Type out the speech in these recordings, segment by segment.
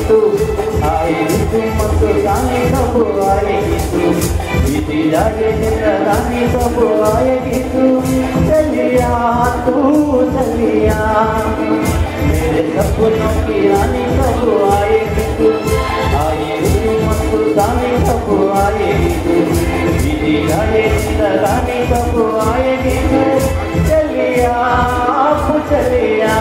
तू, आएगी तू मस्तानी कब आएगी तू, बीती जाए जिंदगानी कब आएगी तू, चलिया तू चलिया, मेरे सपनों की रानी कब आएगी तू, आएगी तू मस्तानी कब आएगी तू, बीती जाए जिंदगानी कब आएगी तू, चलिया चलिया।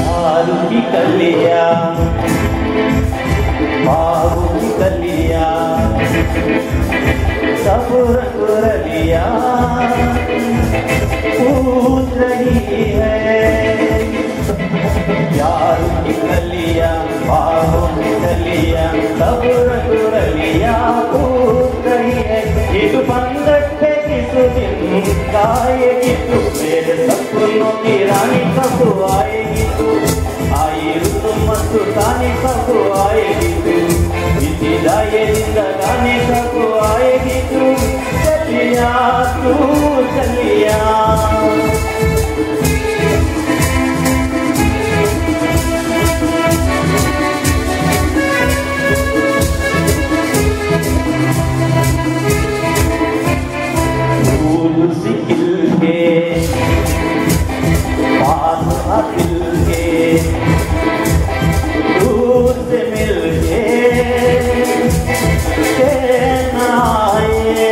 दारू की कलिया, बाबू की कलिया, सब रंग रलिया पूछ रही है, यार की कलिया, बाबू की कलिया, सब रंग रलिया पूछ रही है, एक बंदक है किस दिन गाएगी तू, मेरे सपनों की रानी कब आएगी तू, आई रुत मस्तानी कब आएगी तू, बीती जाए जिंदगानी कब आएगी तू, चलिया तू चलिया। फूल सी खिल के पास आ दिल के, दूर से मिल के चैन आए,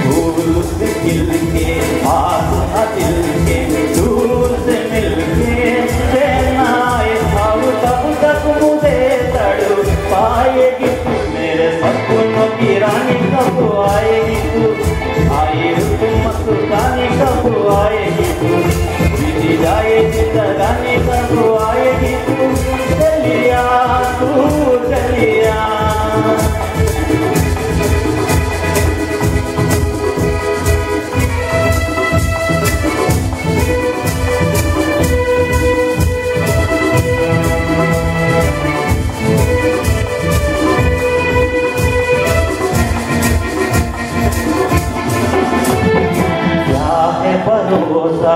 फूल से खिल के पास आ दिल के, दूर से मिल के चैन आए, अब तब तक मुझे तड़ पाएगी तू, मेरे सपनों की रानी कब आएगी तू, आई तू मस्तानी कब आएगी तू, बीती जाए जिंदगानी कब आएगी तू, चलिया तू चलिया। भरोसा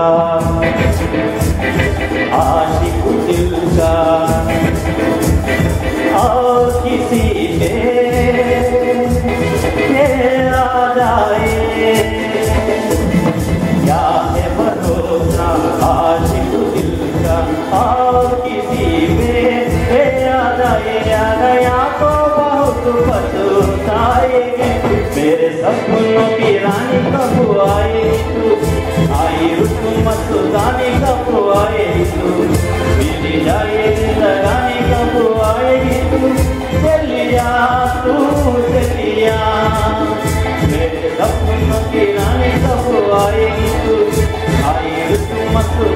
आशिक दिल का और किसी पे आ जाए, क्या है भरोसा आशिक दिल का और किसी पे आ जाए, आ गया तो बहुत पछताएगी, मेरे सपनों की रानी कब आएगी तू, आई रुत मस्तानी कब आएगी तू, बीती जाए जिंदगानी कब आएगी तू, चलिया तू चलिया, मेरे सपनों की रानी कब आएगी तू, आई रुत मस्तानी